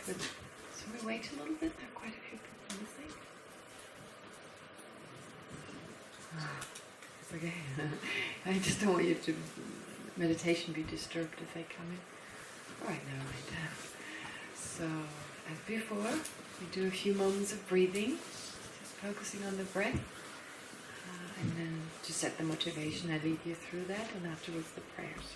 but so we wait a little bit. There are quite a few people missing. It's okay. I just don't want you to meditation be disturbed if they come in. Alright, never mind. So, as before, we do a few moments of breathing, just focusing on the breath, and then to set the motivation, I lead you through that, and afterwards the prayers.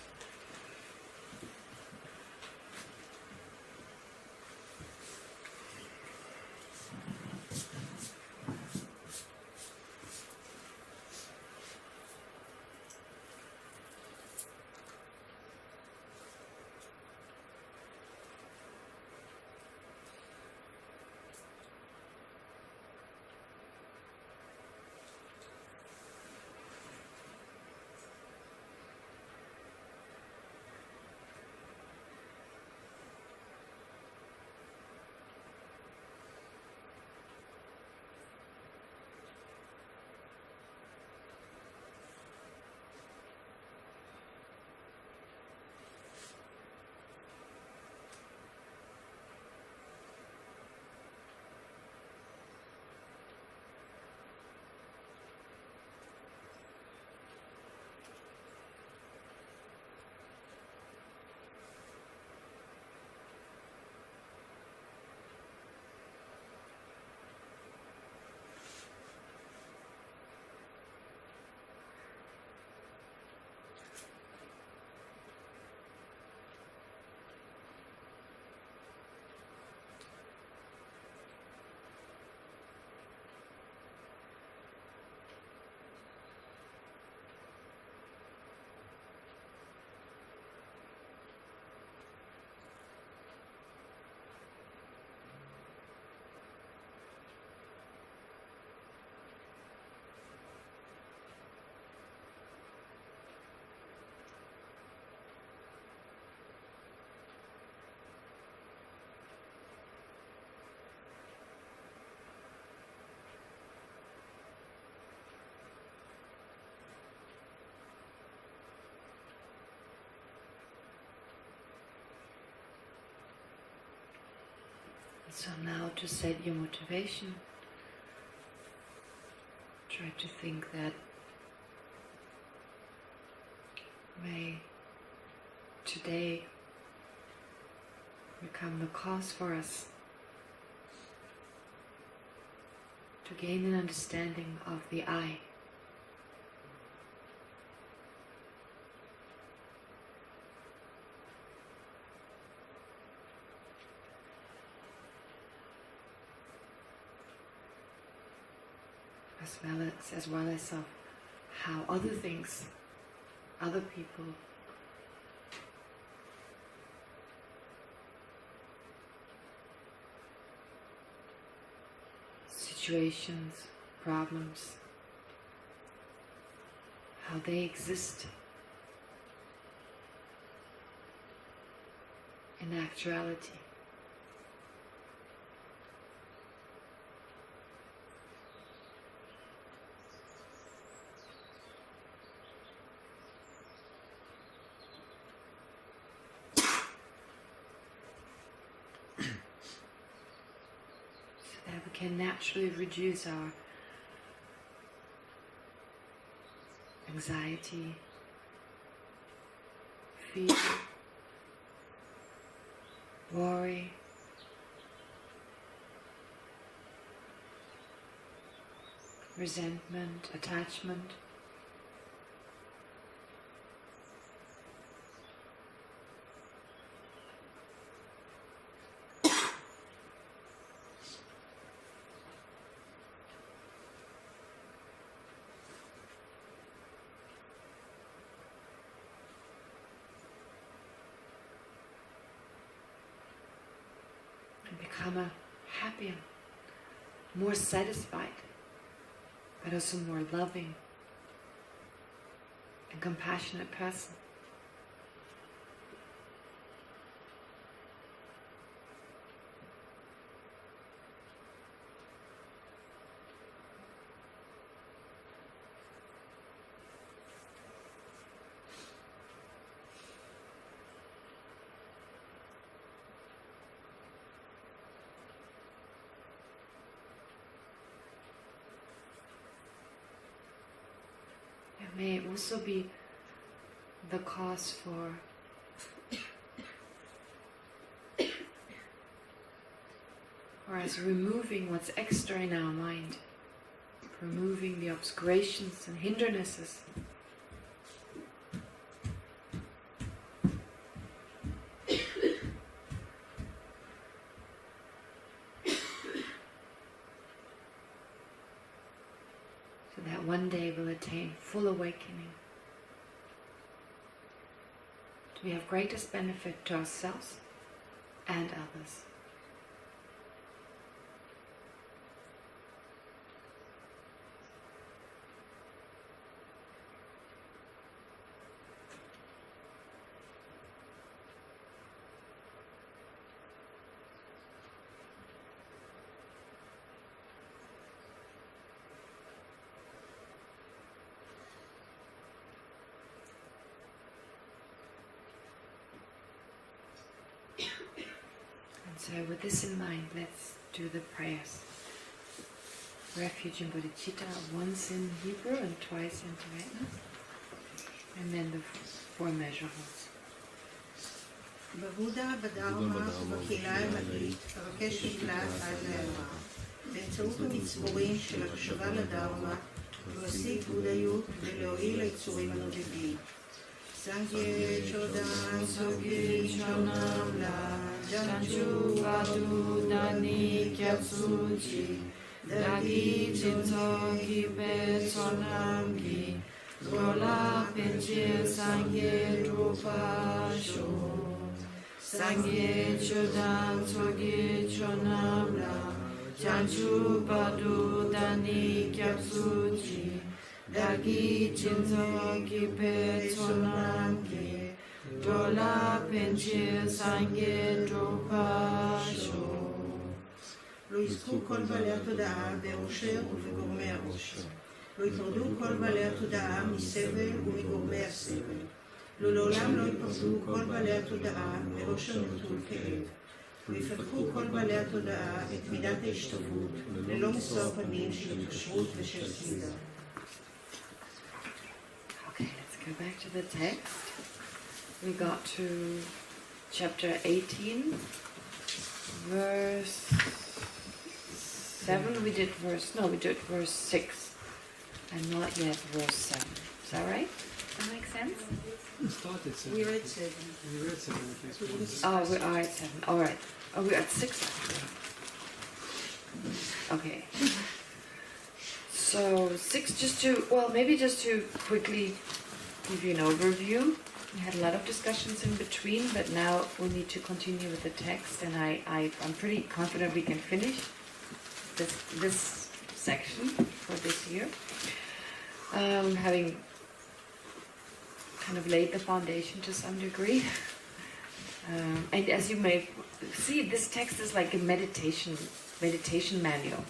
So now to set your motivation, try to think that may today become the cause for us to gain an understanding of the I. As well as of how other things, other people, situations, problems, how they exist in actuality. We can naturally reduce our anxiety, fear, worry, resentment, attachment. Become a happier, more satisfied, but also more loving and compassionate person. It may also be the cause for as removing what's extra in our mind, removing the obscurations and hindrances. So that one day we'll attain full awakening. To be of greatest benefit to ourselves and others. So with this in mind, let's do the prayers. Refuge in bodhicitta, once in Hebrew and twice in Tibetan. And then the four measurables. בבודה, בדרמה ובקהילה האלמדית, אבקש מקלט עד להיעלמה. באמצעות המצבורים של הקשבה לדרמה, ולהשיג בודהיות כדי להועיל ליצורים הנודדים. Sangye Chodan Sogi Chonam La Janchu Badu Dani Kyatsuji Dagi Jinzo Kibe Chonam Gi Rola Penche Sangye Drupa Sho Sangye Chodan Sogi Chonam La Janchu Badu Dani Kyatsuji Dagi Jinzo Kipe Chonam Ki Dola Penche Sangye Dropa Sho לא יזכו כל בעלי התודעה באושר ובגורמי האושר. לא יפרדו כל בעלי התודעה מסבל ומגורמי הסבל. לא לעולם לא יפרדו כל בעלי התודעה מאושר נטול כאב. ויפתחו כל בעלי התודעה את מידת ההשתוות ללא משוא פנים של התקשרות ושל סלידה. Go back to the text. We got to chapter 18, verse 7. We did verse 6, and not yet verse 7. Is that right? Does that make sense? We read 7. We read 7 at least. Oh, we are at 7. All right. Oh, we're at 6. Okay. So 6, just to quickly give you an overview. We had a lot of discussions in between, but now we need to continue with the text, and I'm pretty confident we can finish this section for this year. Having kind of laid the foundation to some degree. And as you may see, this text is like a meditation manual.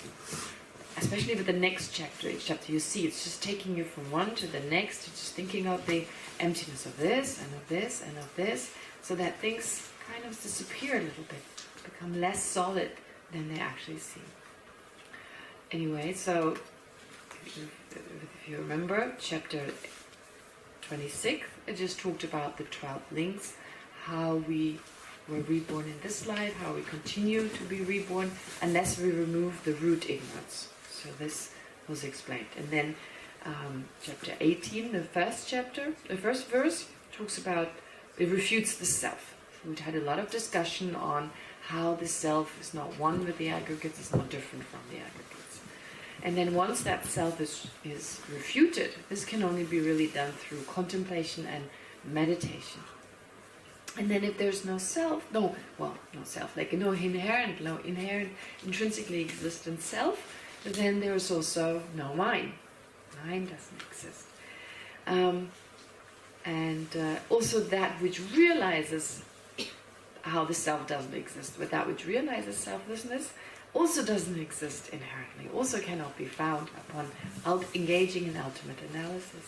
Especially with the next chapter, each chapter you see, it's just taking you from one to the next, just thinking of the emptiness of this, and of this, and of this, so that things kind of disappear a little bit, become less solid than they actually seem. Anyway, so, if you remember, chapter 26, it just talked about the 12 links, how we were reborn in this life, how we continue to be reborn, unless we remove the root ignorance. So this was explained. And then chapter 18, the first verse, talks about, it refutes the self. So we'd had a lot of discussion on how the self is not one with the aggregates, it's not different from the aggregates. And then once that self is refuted, this can only be really done through contemplation and meditation. And then if there's no inherent intrinsically existent self, then there's also no mind. Mind doesn't exist. Also that which realizes how the self doesn't exist, but that which realizes selflessness also doesn't exist inherently, also cannot be found upon engaging in ultimate analysis.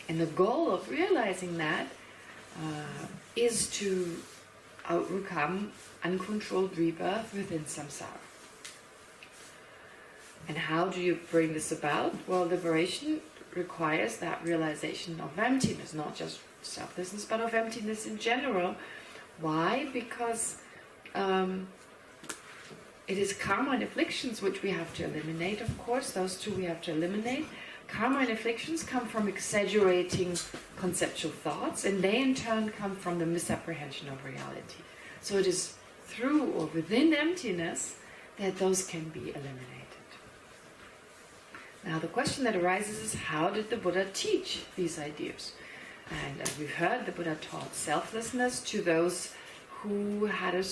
And the goal of realizing that is to overcome uncontrolled rebirth within samsara. And how do you bring this about? Well, liberation requires that realization of emptiness, not just selflessness, but of emptiness in general. Why? Because it is karma and afflictions which we have to eliminate, of course. Those two we have to eliminate. Karma and afflictions come from exaggerating conceptual thoughts, and they in turn come from the misapprehension of reality. So it is through or within emptiness that those can be eliminated. Now the question that arises is, how did the Buddha teach these ideas? And as we've heard, the Buddha taught selflessness to those who had a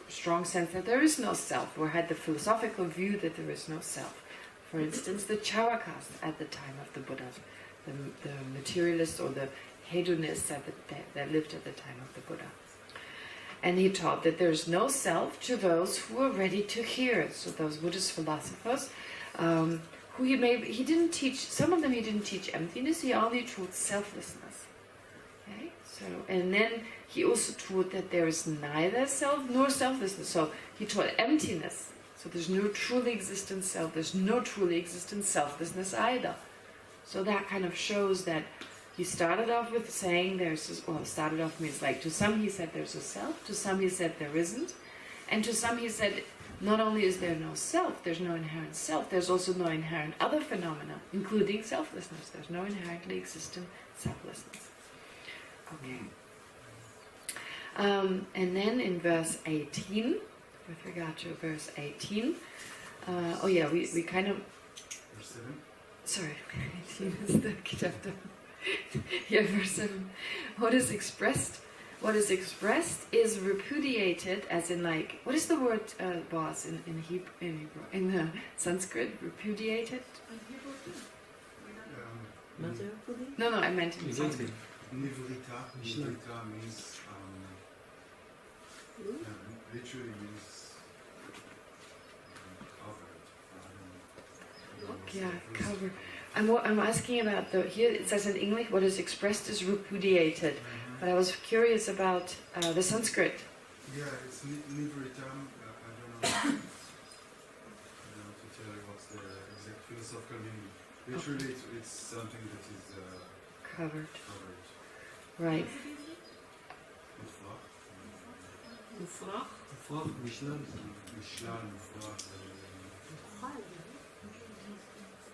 strong sense that there is no self, or had the philosophical view that there is no self. For instance, the Charakas at the time of the Buddha, the materialists or the hedonists that lived at the time of the Buddha. And he taught that there is no self to those who are ready to hear it. So those Buddhist philosophers, who he didn't teach, some of them he didn't teach emptiness, he only taught selflessness. Okay? So, and then he also taught that there is neither self nor selflessness. So he taught emptiness. So there's no truly existent self, there's no truly existent selflessness either. So that kind of shows that he started off with saying started off means like, to some he said there's a self, to some he said there isn't, and to some he said not only is there no self, there's no inherent self, there's also no inherent other phenomena, including selflessness. There's no inherently existent selflessness. Okay. And then in verse 18, with regard to verse 18, we kind of... Verse 7? Sorry, 18 is the chapter. Yeah, verse 7. What is expressed is repudiated, as in like, what is the word, boss, in Hebrew, in Sanskrit, repudiated? No, I meant in Sanskrit. Nivrita means, literally means covered. Yeah, covered. I'm asking about here it says in English, what is expressed is repudiated. But I was curious about the Sanskrit. Yeah, it's nivritam. I don't know to tell you what's the exact philosophical meaning. Literally, it's something that is Covered. Right.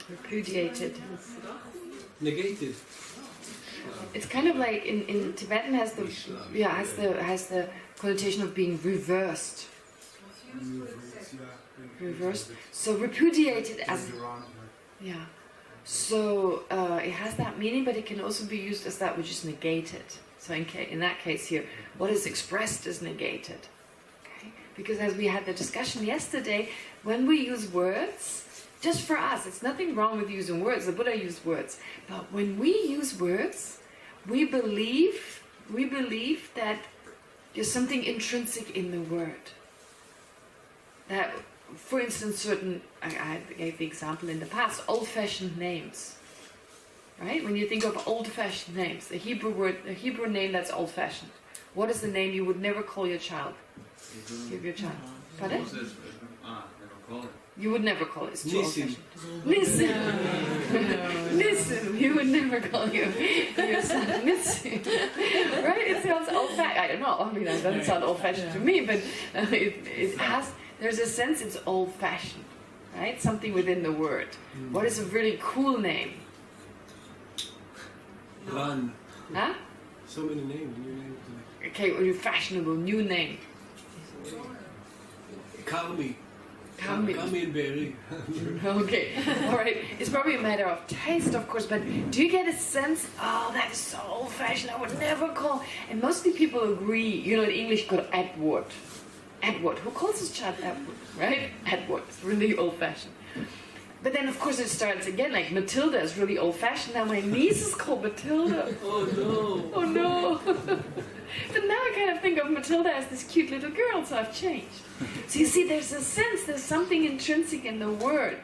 Repudiated. Negated. It's kind of like in Tibetan has the connotation of being reversed. Reversed. So repudiated as So it has that meaning, but it can also be used as that which is negated. So in that case here, what is expressed is negated. Okay? Because as we had the discussion yesterday, when we use words, just for us, it's nothing wrong with using words. The Buddha used words, but when we use words, we believe that there's something intrinsic in the word. That, for instance, I gave the example in the past, old-fashioned names. Right? When you think of old-fashioned names, the Hebrew name that's old-fashioned. What is the name you would never call your child? Give your child. Pardon? You would never call it. It's too old-fashioned. Listen. Listen. You would never call your son Listen. Right? It sounds old-fashioned. I don't know. I mean, it doesn't sound old-fashioned to me, but it has. There's a sense it's old-fashioned. Right? Something within the word. What is a really cool name? Run. Huh? So many names. New names. Okay, well, fashionable, new name. Kami. Kami. Kami and Berry. Okay, alright. It's probably a matter of taste, of course, but do you get a sense, oh, that is so old-fashioned, I would never call... And mostly people agree, in English called Edward. Edward. Who calls his child Edward, right? Edward. It's really old-fashioned. But then, of course, it starts again, like Matilda is really old-fashioned. Now my niece is called Matilda. Oh, no. Oh, no. But now I kind of think of Matilda as this cute little girl, so I've changed. So you see, there's a sense, there's something intrinsic in the word,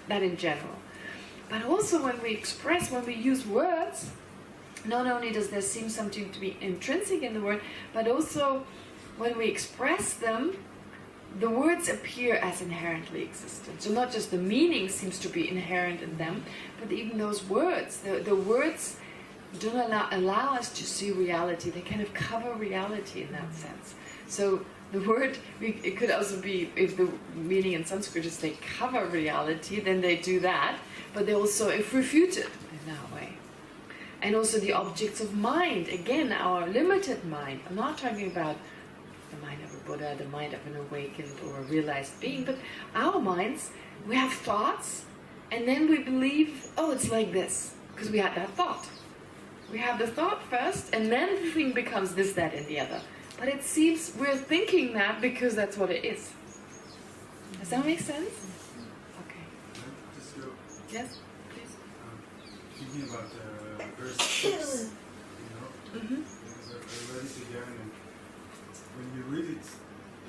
that in general. But also when we use words, not only does there seem something to be intrinsic in the word, but also when we express them, the words appear as inherently existent. So not just the meaning seems to be inherent in them, but even those words. The words don't allow us to see reality. They kind of cover reality in that sense. So the word, it could also be, if the meaning in Sanskrit is they cover reality, then they do that, but they also refute it in that way. And also the objects of mind, again, our limited mind. I'm not talking about the mind of a Buddha, the mind of an awakened or a realized being, but our minds, we have thoughts, and then we believe, oh, it's like this, because we had that thought. We have the thought first, and then the thing becomes this, that, and the other. But it seems we're thinking that because that's what it is. Does that make sense? Okay. Just go. Yes, please. Thinking about verse 6, because I read it again, and when you read it,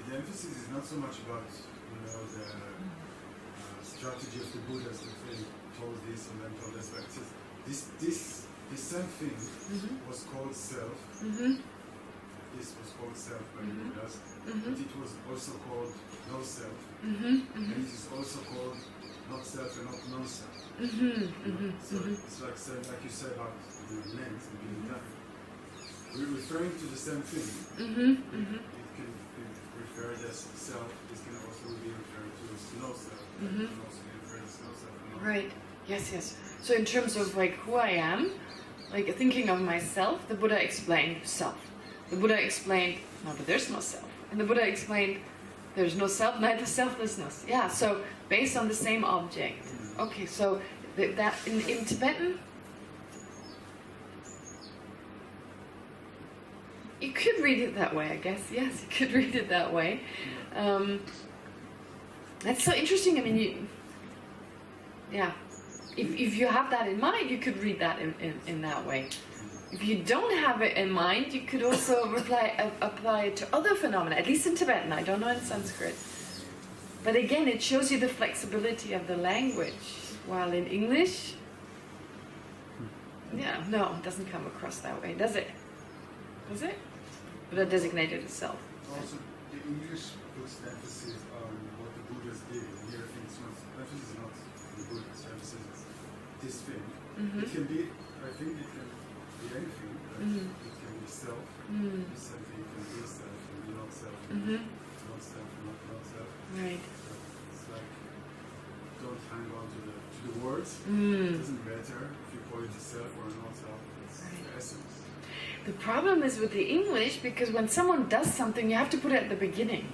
the emphasis is not so much about, the strategy of the Buddhas that they told this and then told this, but it says this same thing was called self. This was called self by the Buddhas, but it was also called no self, and it is also called not self and not non-self. So it's like saying, like you say about the lens and being done. We're referring to the same thing. It can be referred as self. This can also be referred to as no self. It can also be referred as no self. Right. Yes. So in terms of like who I am, like thinking of myself, the Buddha explained self. The Buddha explained, no, but there's no self. And the Buddha explained, there's no self, neither selflessness. Yeah, so based on the same object. Okay, so that in Tibetan, you could read it that way, I guess. Yes, you could read it that way. That's so interesting. I mean, if you have that in mind, you could read that in that way. If you don't have it in mind, you could also apply it to other phenomena, at least in Tibetan. I don't know in Sanskrit. But again, it shows you the flexibility of the language. While in English, no, it doesn't come across that way, does it? Does it? Buddha designated itself. Also, the English puts the emphasis on what the Buddhas did. Here, I think emphasis is not the Buddhas, emphasis is this thing. It can be, I think it can be anything. It can be self. This something can be self and be not self. Not self and not self. Right. It's like, don't hang on to the words. It doesn't matter if you call it self or not self. It's the essence. The problem is with the English, because when someone does something, you have to put it at the beginning.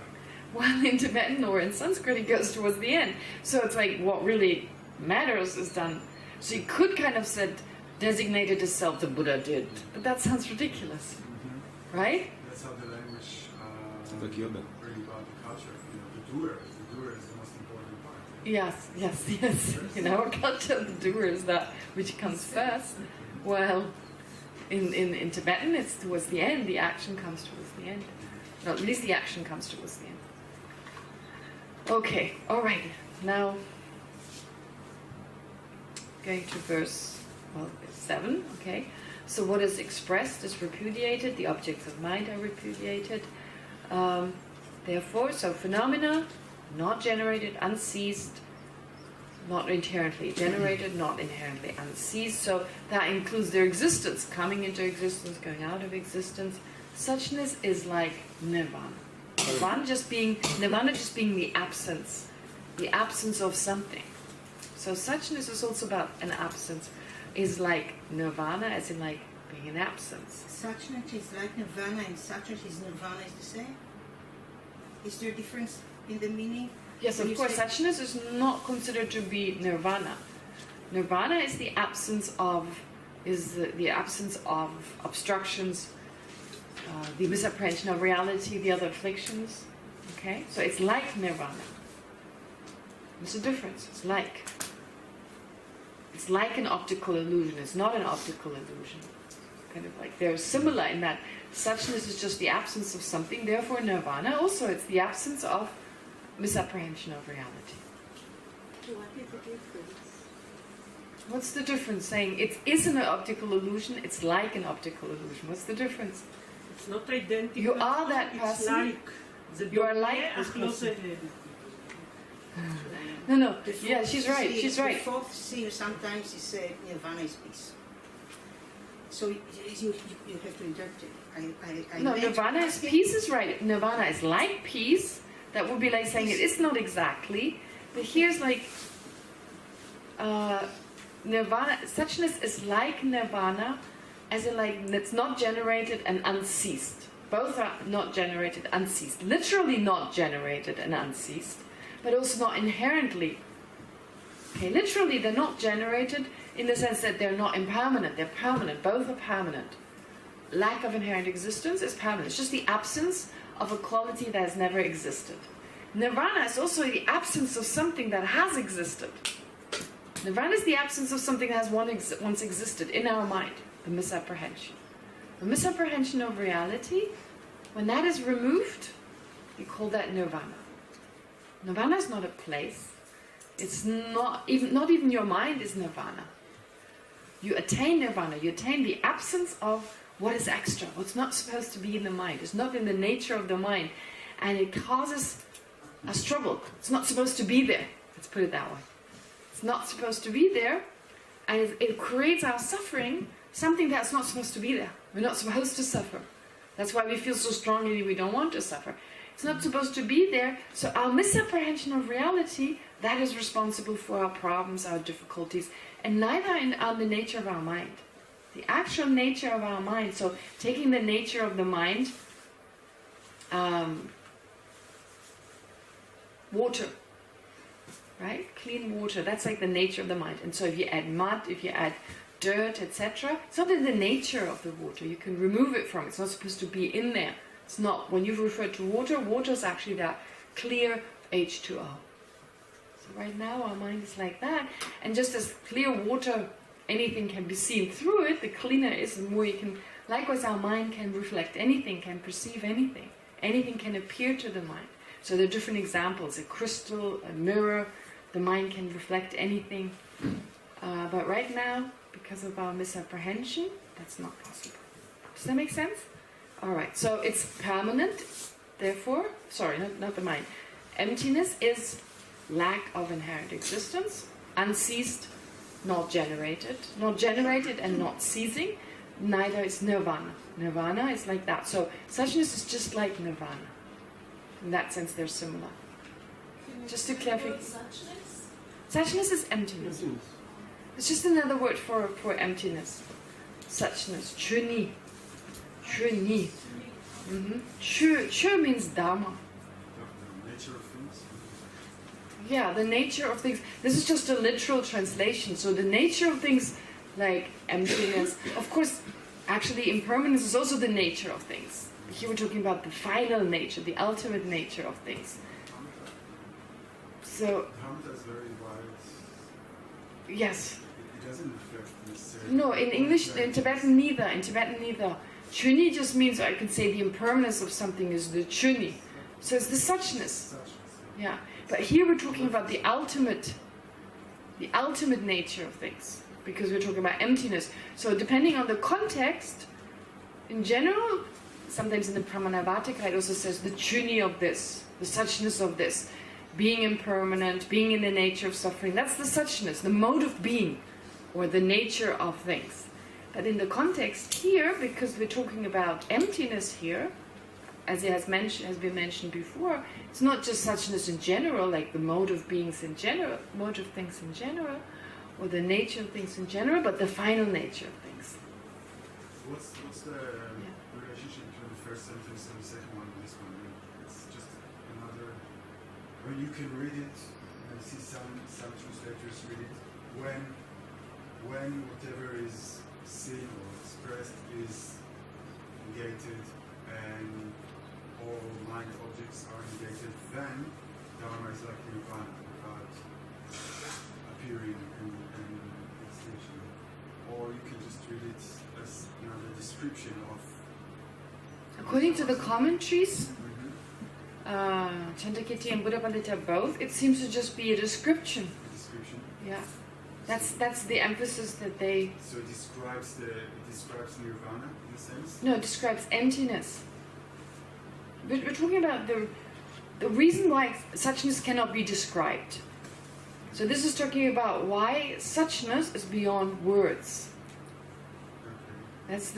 While in Tibetan or in Sanskrit, it goes towards the end. So it's like what really matters is done. So you could kind of said, designated as self, the Buddha did. But that sounds ridiculous. Right? That's how the language really about the culture. The doer is the most important part. Yes. In our culture, the doer is that which comes first. Well, in Tibetan, it's towards the end. The action comes towards the end. No, at least the action comes towards the end. Okay, all right. Now, going to verse 7. Okay. So what is expressed is repudiated. The objects of mind are repudiated. Therefore, so phenomena not generated, unceased, not inherently generated, not inherently unceased. So that includes their existence, coming into existence, going out of existence. Suchness is like nirvana. Nirvana just being the absence of something. So suchness is also about an absence, is like nirvana, as in like being an absence. Suchness is like nirvana, and suchness is nirvana is the same? Is there a difference in the meaning? Yes, of course. Suchness is not considered to be nirvana. Nirvana is the absence of obstructions, the misapprehension of reality, the other afflictions. Okay, so it's like nirvana. There's a difference. It's like an optical illusion. It's not an optical illusion. Kind of like they're similar in that suchness is just the absence of something. Therefore, nirvana also it's the absence of misapprehension of reality. What is the difference? What's the difference? Saying it isn't an optical illusion, it's like an optical illusion. What's the difference? It's not identical. You are that It's person. like. You are like this person. No. Yeah, she's right. seal, She's right. The fourth seal sometimes is nirvana is peace. So you have to interpret it. I No, meant nirvana is asking- peace is right. Nirvana is like peace. That would be like saying it is not exactly. But here's like nirvana. Suchness is like nirvana, as in like it's not generated and unceased. Both are not generated, unceased. Literally not generated and unceased, but also not inherently. Okay, literally they're not generated in the sense that they're not impermanent. They're permanent. Both are permanent. Lack of inherent existence is permanent. It's just the absence of a quality that has never existed. Nirvana is also the absence of something that has existed. Nirvana is the absence of something that has once existed in our mind, the misapprehension. The misapprehension of reality, when that is removed, you call that nirvana. Nirvana is not a place. It's not even your mind is nirvana. You attain nirvana. You attain the absence of what is extra, what's not supposed to be in the mind. It's not in the nature of the mind, and it causes us trouble. It's not supposed to be there. Let's put it that way. It's not supposed to be there, and it creates our suffering, something that's not supposed to be there. We're not supposed to suffer. That's why we feel so strongly we don't want to suffer. It's not supposed to be there, so our misapprehension of reality, that is responsible for our problems, our difficulties, and neither on the nature of our mind. The actual nature of our mind, so taking the nature of the mind, water, right? Clean water, that's like the nature of the mind. And so if you add mud, if you add dirt, etc., it's not in the nature of the water. You can remove it from it. It's not supposed to be in there. It's not. When you refer to water, water is actually that clear H2O. So right now our mind is like that. And just as clear water, anything can be seen through it, the cleaner it is, the more you can... Likewise, our mind can reflect anything, can perceive anything. Anything can appear to the mind. So there are different examples. A crystal, a mirror, the mind can reflect anything. But right now, because of our misapprehension, that's not possible. Does that make sense? Alright, so it's permanent, therefore, sorry, not the mind. Emptiness is lack of inherent existence, unceased, not generated and not ceasing, neither is nirvana. Nirvana is like that. So suchness is just like nirvana. In that sense, they're similar. Just to clarify. Suchness is emptiness. It's just another word for emptiness. Suchness. Chuni. Chuni. Chu means dharma. The nature of things. Yeah, the nature of things. This is just a literal translation. So the nature of things, like emptiness. Of course, actually impermanence is also the nature of things. Here we're talking about the final nature, the ultimate nature of things. So, Dharma is very wide. yes. It doesn't reflect necessarily. No, in English, in Tibetan neither. In Tibetan neither. Chuni just means, I can say the impermanence of something is the chuni. So it's the suchness. Yeah. But here we're talking about the ultimate nature of things. Because we're talking about emptiness. So depending on the context, in general, sometimes in the Pramanavartika it also says the chuni of this, the suchness of this. Being impermanent, being in the nature of suffering, that's the suchness, the mode of being, or the nature of things. But in the context here, because we're talking about emptiness here, as it has been mentioned before, it's not just suchness in general, like the mode of beings in general, mode of things in general, or the nature of things in general, but the final nature of things. What's the relationship between the first sentence and the second one and this one? It's just another... I mean, you can read it, and I see some translators read it, when whatever is seen or expressed is negated and all mind objects are negated, then Dharma is like nirvana, without appearing and extinction. Or you can just read it as another description of... According to the commentaries, Chandakirti and Buddha Pandita both, it seems to just be a description. A description. Yeah. That's the emphasis that they... So it describes nirvana in a sense? No, it describes emptiness. we're talking about the reason why suchness cannot be described. So this is talking about why suchness is beyond words. That's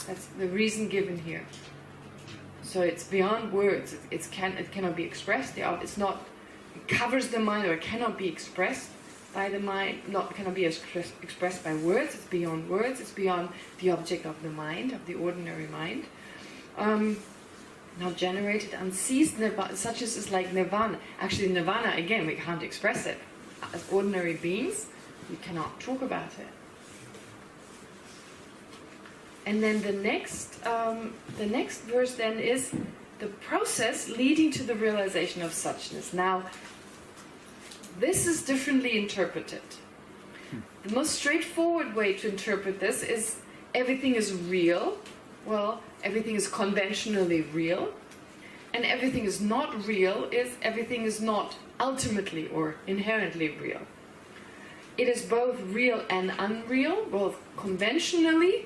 that's the reason given here. So it's beyond words. It cannot be expressed. It's not. It covers the mind, or it cannot be expressed by the mind. Cannot be expressed by words. It's beyond words. It's beyond the object of the mind, of the ordinary mind. Not generated, unceased. Such as is like nirvana. Actually, nirvana again, we can't express it. As ordinary beings, we cannot talk about it. And then the next verse then is the process leading to the realization of suchness. Now, this is differently interpreted. The most straightforward way to interpret this is everything is real. Well, everything is conventionally real. And everything is not real is everything is not ultimately or inherently real. It is both real and unreal, both conventionally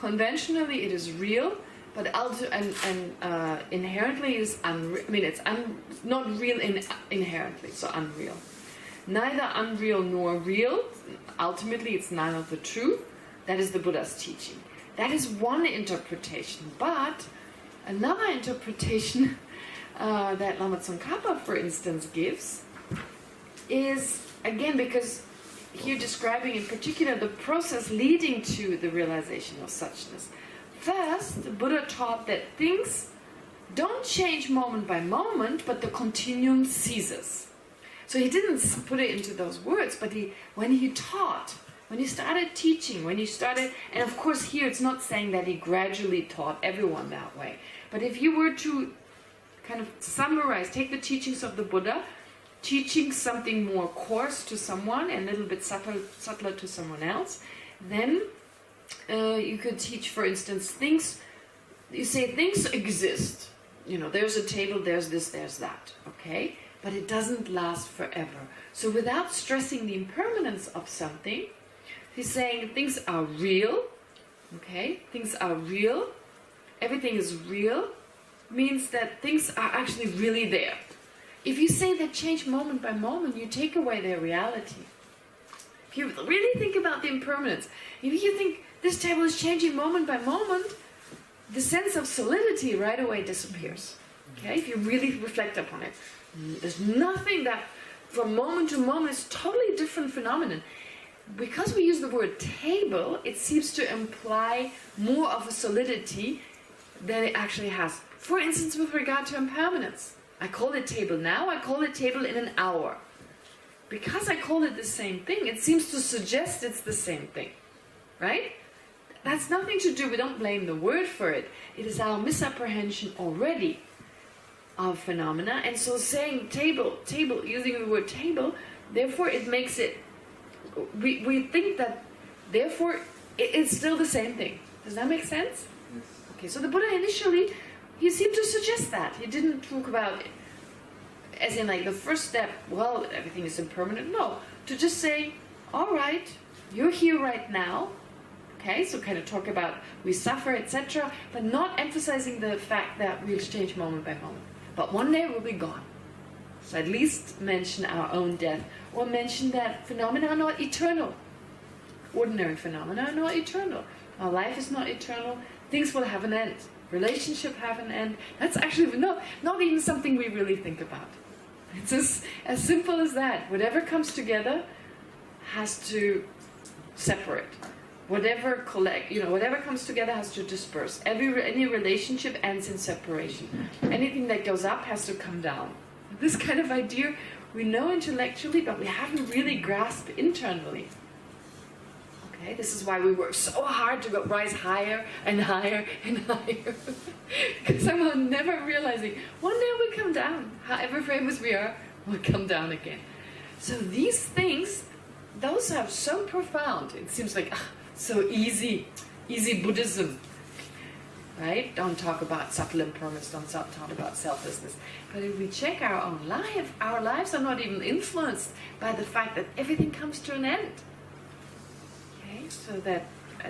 it is real, but inherently it is unreal. I mean, it's not real inherently, so unreal. Neither unreal nor real. Ultimately, it's none of the two. That is the Buddha's teaching. That is one interpretation. But another interpretation that Lama Tsongkhapa, for instance, gives is, again, because here describing in particular the process leading to the realization of suchness. First, the Buddha taught that things don't change moment by moment, but the continuum ceases. So he didn't put it into those words, but when he started teaching, and of course here it's not saying that he gradually taught everyone that way, but if you were to kind of summarize, take the teachings of the Buddha, teaching something more coarse to someone and a little bit subtler to someone else, then you could teach, for instance, things, you say things exist. You know, there's a table, there's this, there's that, okay? But it doesn't last forever. So without stressing the impermanence of something, he's saying things are real, okay? Things are real, everything is real, means that things are actually really there. If you say they change moment by moment, you take away their reality. If you really think about the impermanence, if you think this table is changing moment by moment, the sense of solidity right away disappears. Okay? If you really reflect upon it. There's nothing that from moment to moment is totally different phenomenon. Because we use the word table, it seems to imply more of a solidity than it actually has. For instance, with regard to impermanence. I call it table now, I call it table in an hour. Because I call it the same thing, it seems to suggest it's the same thing. Right? That's nothing to do, we don't blame the word for it. It is our misapprehension already of phenomena. And so saying table, using the word table, therefore it makes it, we think that, therefore, it's still the same thing. Does that make sense? Yes. Okay, so the Buddha initially, he seemed to suggest that. He didn't talk about, as in like the first step, well, everything is impermanent. No, to just say, all right, you're here right now. Okay, so kind of talk about we suffer, etc., but not emphasizing the fact that we'll change moment by moment. But one day we'll be gone. So at least mention our own death, or mention that phenomena are not eternal. Ordinary phenomena are not eternal. Our life is not eternal. Things will have an end. Relationship have an end. That's actually not even something we really think about. It's as simple as that. Whatever comes together has to separate. Whatever comes together has to disperse. Any relationship ends in separation. Anything that goes up has to come down. This kind of idea we know intellectually, but we haven't really grasped internally. Okay, this is why we work so hard to rise higher and higher and higher. Because somehow never realizing one day we come down. However famous we are, we'll come down again. So these things, those are so profound. It seems like so easy Buddhism. Right? Don't talk about subtle impermanence, don't talk about selflessness. But if we check our own life, our lives are not even influenced by the fact that everything comes to an end. Okay? So that